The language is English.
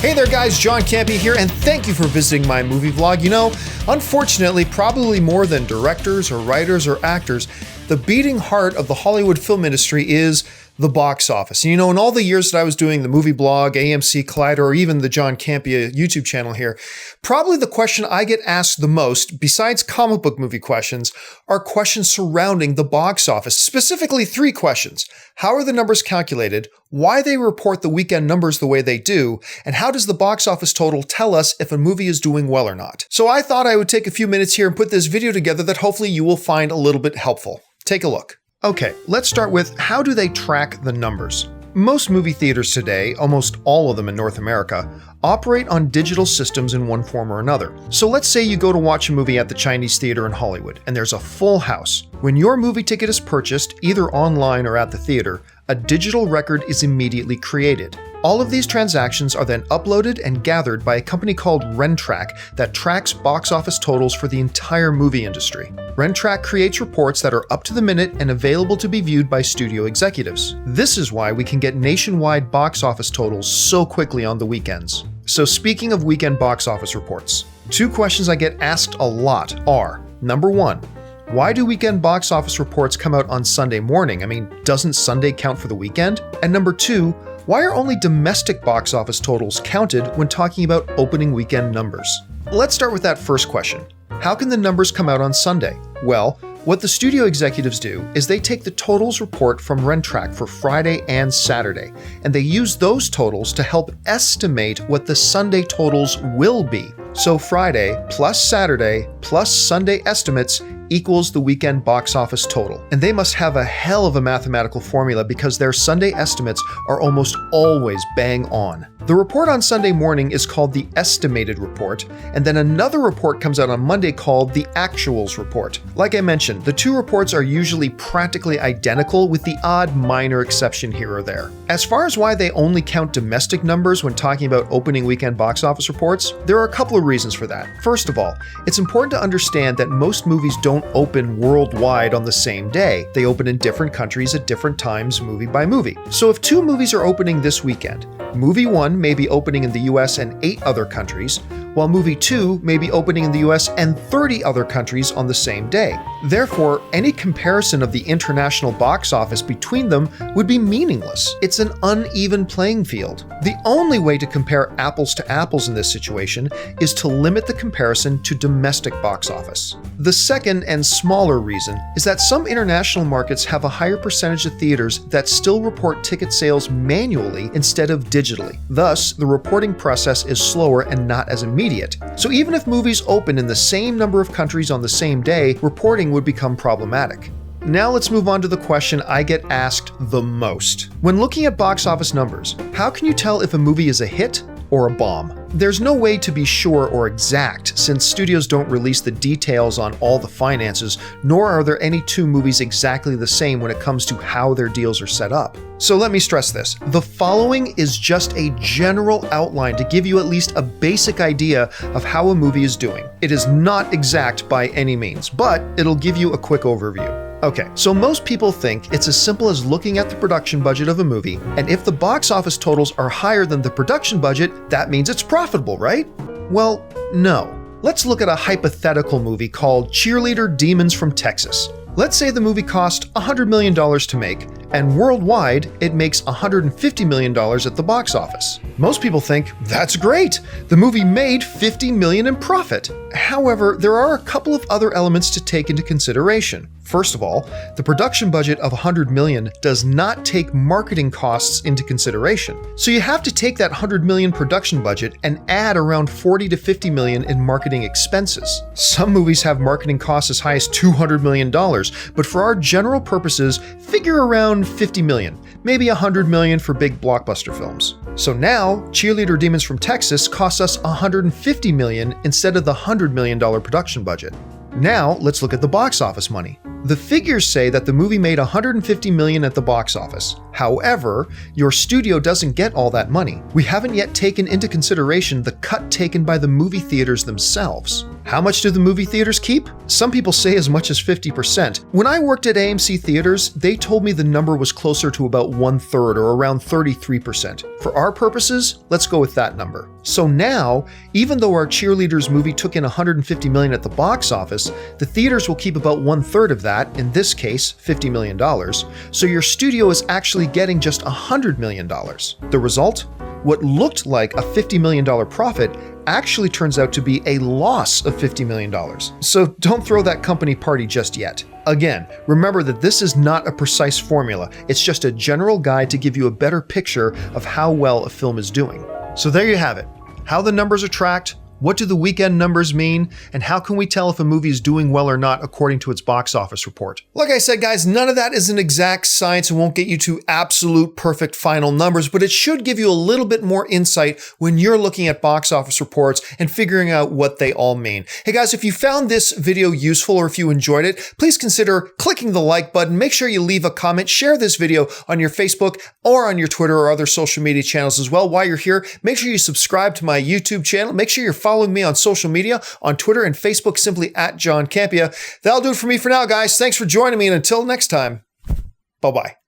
Hey there guys, John Campea here, and thank you for visiting my movie vlog. You know, unfortunately, probably more than directors or writers or actors, the beating heart of the Hollywood film industry is the box office. And you know, in all the years that I was doing the movie blog, AMC Collider, or even the John Campea YouTube channel here, probably the question I get asked the most, besides comic book movie questions, are questions surrounding the box office. Specifically, three questions. How are the numbers calculated? Why they report the weekend numbers the way they do? And how does the box office total tell us if a movie is doing well or not? So I thought I would take a few minutes here and put this video together that hopefully you will find a little bit helpful. Take a look. Okay, let's start with how do they track the numbers? Most movie theaters today, almost all of them in North America, operate on digital systems in one form or another. So let's say you go to watch a movie at the Chinese Theater in Hollywood, and there's a full house. When your movie ticket is purchased, either online or at the theater, a digital record is immediately created. All of these transactions are then uploaded and gathered by a company called Rentrack that tracks box office totals for the entire movie industry. Rentrack creates reports that are up to the minute and available to be viewed by studio executives. This is why we can get nationwide box office totals so quickly on the weekends. So speaking of weekend box office reports, two questions I get asked a lot are, number one, why do weekend box office reports come out on Sunday morning? I mean, doesn't Sunday count for the weekend? And number two, why are only domestic box office totals counted when talking about opening weekend numbers? Let's start with that first question. How can the numbers come out on Sunday? Well, what the studio executives do is they take the totals report from Rentrack for Friday and Saturday, and they use those totals to help estimate what the Sunday totals will be. So Friday plus Saturday plus Sunday estimates equals the weekend box office total. And they must have a hell of a mathematical formula because their Sunday estimates are almost always bang on. The report on Sunday morning is called the estimated report, and then another report comes out on Monday called the actuals report. Like I mentioned, the two reports are usually practically identical with the odd minor exception here or there. As far as why they only count domestic numbers when talking about opening weekend box office reports, there are a couple of reasons for that. First of all, it's important to understand that most movies don't open worldwide on the same day. They open in different countries at different times, movie by movie. So if two movies are opening this weekend, movie 1 may be opening in the US and 8 other countries, while movie 2 may be opening in the US and 30 other countries on the same day. Therefore, any comparison of the international box office between them would be meaningless. It's an uneven playing field. The only way to compare apples to apples in this situation is to limit the comparison to domestic box office. The second and smaller reason is that some international markets have a higher percentage of theaters that still report ticket sales manually instead of digitally. Thus, the reporting process is slower and not as immediate. So even if movies open in the same number of countries on the same day, reporting would become problematic. Now let's move on to the question I get asked the most. When looking at box office numbers, how can you tell if a movie is a hit or a bomb? There's no way to be sure or exact since studios don't release the details on all the finances, nor are there any two movies exactly the same when it comes to how their deals are set up. So let me stress this. The following is just a general outline to give you at least a basic idea of how a movie is doing. It is not exact by any means, but it'll give you a quick overview. Okay, so most people think it's as simple as looking at the production budget of a movie, and if the box office totals are higher than the production budget, that means it's profitable, right? Well, no. Let's look at a hypothetical movie called Cheerleader Demons from Texas. Let's say the movie cost $100 million to make, and worldwide, it makes $150 million at the box office. Most people think, that's great! The movie made $50 million in profit. However, there are a couple of other elements to take into consideration. First of all, the production budget of $100 million does not take marketing costs into consideration. So you have to take that $100 million production budget and add around $40 to $50 million in marketing expenses. Some movies have marketing costs as high as $200 million, but for our general purposes, figure around $50 million, maybe $100 million for big blockbuster films. So now, Cheerleader Demons from Texas costs us $150 million instead of the $100 million production budget. Now, let's look at the box office money. The figures say that the movie made $150 million at the box office. However, your studio doesn't get all that money. We haven't yet taken into consideration the cut taken by the movie theaters themselves. How much do the movie theaters keep? Some people say as much as 50%. When I worked at AMC Theaters, they told me the number was closer to about 1/3 or around 33%. For our purposes, let's go with that number. So now, even though our Cheerleaders movie took in $150 million at the box office, the theaters will keep about 1/3 of that, in this case, $50 million. So your studio is actually getting just $100 million. The result? What looked like a $50 million profit actually turns out to be a loss of $50 million. So don't throw that company party just yet. Again, remember that this is not a precise formula. It's just a general guide to give you a better picture of how well a film is doing. So there you have it. How the numbers are tracked, what do the weekend numbers mean, and how can we tell if a movie is doing well or not according to its box office report? Like I said, guys, none of that is an exact science and won't get you to absolute perfect final numbers, but it should give you a little bit more insight when you're looking at box office reports and figuring out what they all mean. Hey guys, if you found this video useful or if you enjoyed it, please consider clicking the like button. Make sure you leave a comment, share this video on your Facebook or on your Twitter or other social media channels as well. While you're here, make sure you subscribe to my YouTube channel. Make sure you're following me on social media, on Twitter and Facebook, simply at John Campea. That'll do it for me for now, guys. Thanks for joining me, and until next time, bye-bye.